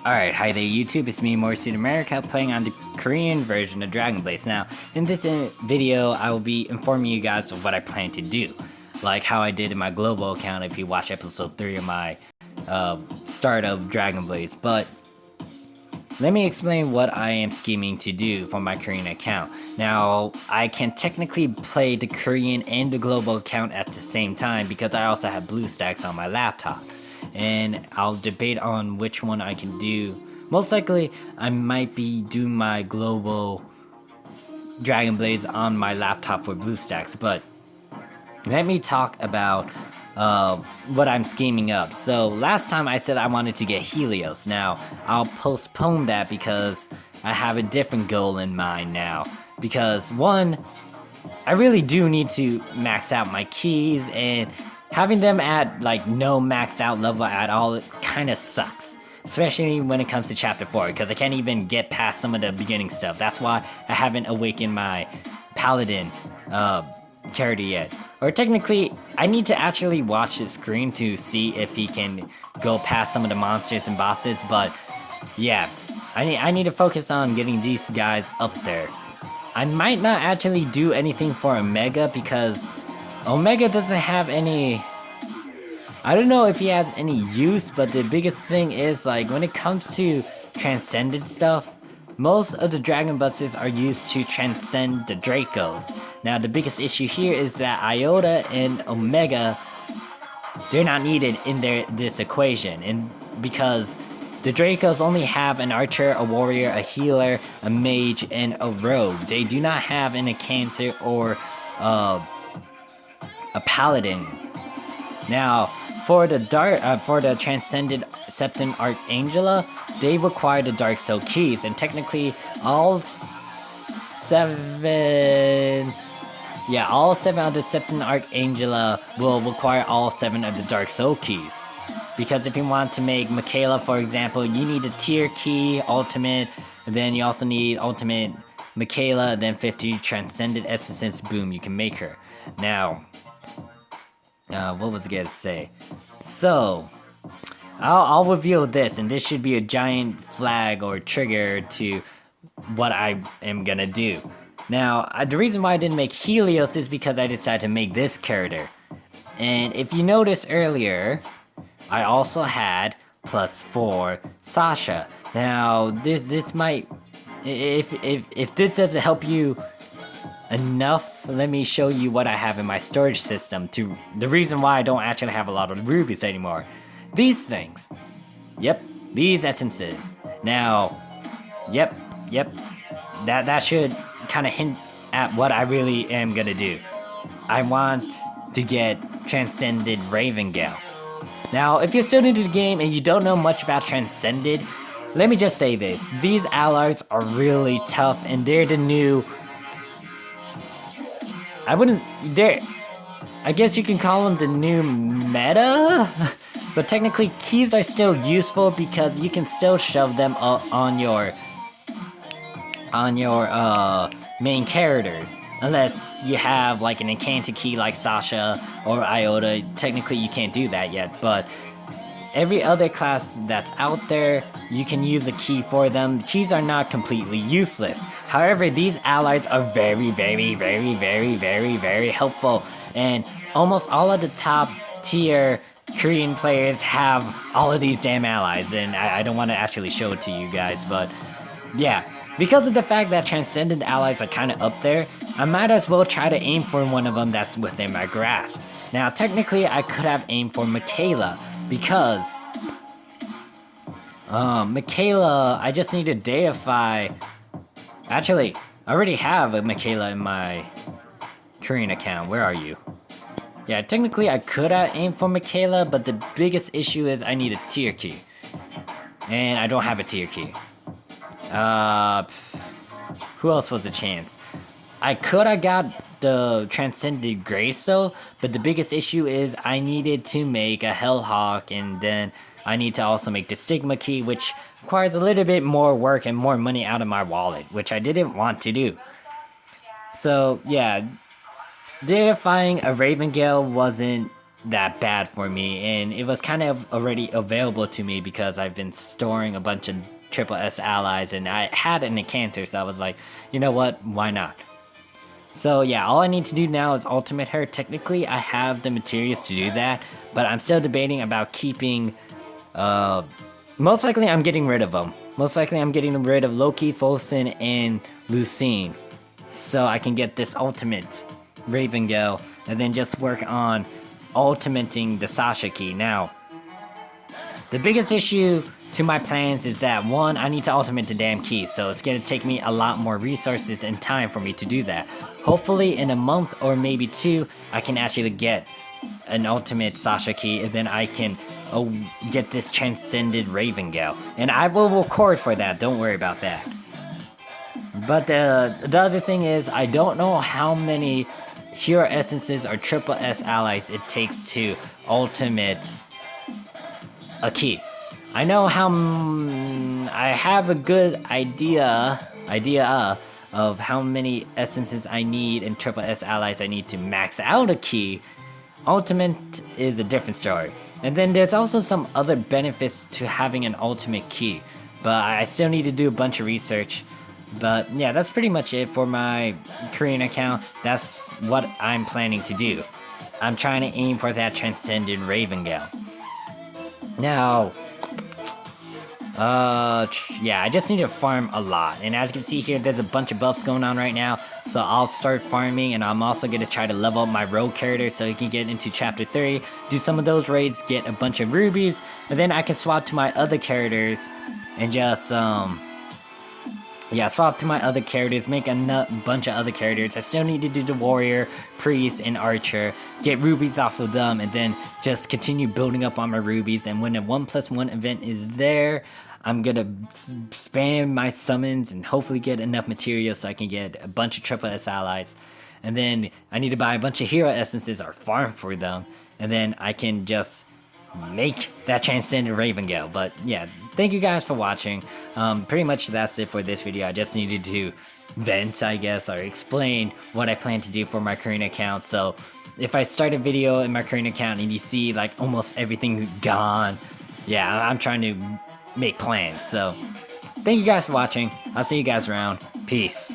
Alright, hi there YouTube, it's me, Morrison America, playing on the Korean version of Dragon Blaze. Now, in this video, I will be informing you guys of what I plan to do. Like how I did in my global account if you watch episode 3 of my start of Dragon Blaze. But, let me explain what I am scheming to do for my Korean account. Now, I can technically play the Korean and the global account at the same time because I also have BlueStacks on my laptop. And I'll debate on which one I can do. Most likely, I might be doing my global Dragon Blaze on my laptop for BlueStacks, but let me talk about what I'm scheming up. So last time I said I wanted to get Helios. Now, I'll postpone that because I have a different goal in mind now. Because one, I really do need to max out my keys, and having them at like no maxed out level at all, it kind of sucks. Especially when it comes to chapter 4, because I can't even get past some of the beginning stuff. That's why I haven't awakened my paladin character yet. Or technically, I need to actually watch the screen to see if he can go past some of the monsters and bosses, but yeah, I need to focus on getting these guys up there. I might not actually do anything for Omega because Omega doesn't have any... I don't know if he has any use, but the biggest thing is, like, when it comes to transcended stuff, most of the Dragon Buses are used to transcend the Dracos. Now, the biggest issue here is that Iota and Omega, they're not needed in this equation, and because the Dracos only have an archer, a warrior, a healer, a mage, and a rogue. They do not have an incantor or a paladin. Now, for the Transcended Septon Archangela, they require the Dark Soul keys, and technically all seven of the Septon Archangela will require all 7 of the Dark Soul keys. Because if you want to make Michaela, for example, you need a tier key, ultimate, and then you also need ultimate Michaela, then 50 transcended essences, boom, you can make her. Now, what was I gonna say? So, I'll reveal this, and this should be a giant flag or trigger to what I am gonna do. Now, the reason why I didn't make Helios is because I decided to make this character. And if you noticed earlier, I also had +4 Sasha. Now, this might... If this doesn't help you enough, let me show you what I have in my storage system to the reason why I don't actually have a lot of rubies anymore. These things. Yep, these essences. Now, yep. That should kind of hint at what I really am gonna do. I want to get Transcended Ravengale. Now, if you're still new to the game and you don't know much about Transcended, let me just say this. These allies are really tough, and they're the new... I guess you can call them the new meta? But technically, keys are still useful because you can still shove them on your main characters. Unless you have like an enchanted key like Sasha or Iota. Technically, you can't do that yet, but every other class that's out there, you can use a key for them. Keys are not completely useless. However, these allies are very helpful, and almost all of the top tier Korean players have all of these damn allies, and I don't want to actually show it to you guys, but yeah. Because of the fact that Transcendent allies are kind of up there, I might as well try to aim for one of them that's within my grasp. Now, technically, I could have aimed for Michaela, because Michaela, I just need to deify... Actually, I already have a Michaela in my Korean account. Where are you? Yeah, technically I could have aimed for Michaela, but the biggest issue is I need a tier key. And I don't have a tier key. Who else was a chance? I could have got the Transcended Grace though, but the biggest issue is I needed to make a Hellhawk, and then I need to also make the Stigma key, which requires a little bit more work and more money out of my wallet, which I didn't want to do. So, yeah, deifying a Ravengale wasn't that bad for me, and it was kind of already available to me because I've been storing a bunch of triple S allies, and I had an Incanter, so I was like, you know what, why not? So yeah, all I need to do now is ultimate her. Technically, I have the materials to do that, but I'm still debating about keeping, most likely I'm getting rid of them. Most likely I'm getting rid of Loki, Folsen, and Lucine, so I can get this ultimate Ravengale, and then just work on ultimating the Sasha key. Now, the biggest issue to my plans is that, one, I need to ultimate the damn key, so it's gonna take me a lot more resources and time for me to do that. Hopefully in a month or maybe 2, I can actually get an ultimate Sasha key, and then I can get this transcended Ravengale. And I will record for that, don't worry about that. But the other thing is, I don't know how many Hero Essences or Triple S allies it takes to ultimate a key. I know how I have a good idea of how many essences I need and Triple S allies I need to max out a key. Ultimate is a different story. And then there's also some other benefits to having an ultimate key, but I still need to do a bunch of research. But yeah, that's pretty much it for my Korean account. That's what I'm planning to do. I'm trying to aim for that Transcendent Ravengale. Now, yeah, I just need to farm a lot. And as you can see here, there's a bunch of buffs going on right now. So I'll start farming, and I'm also going to try to level up my rogue character so he can get into chapter 3. Do some of those raids, get a bunch of rubies, and then I can swap to my other characters and just, yeah, swap to my other characters, make a bunch of other characters. I still need to do the warrior, priest, and archer, get rubies off of them, and then just continue building up on my rubies. And when a 1+1 event is there, I'm gonna spam my summons and hopefully get enough material so I can get a bunch of Triple S allies. And then I need to buy a bunch of hero essences or farm for them, and then I can just make that Transcendent Ravengale. But yeah, thank you guys for watching. Pretty much that's it for this video. I just needed to vent, I guess, or explain what I plan to do for my Korean account. So if I start a video in my Korean account and you see like almost everything gone, yeah, I'm trying to make plans. So thank you guys for watching. I'll see you guys around. Peace.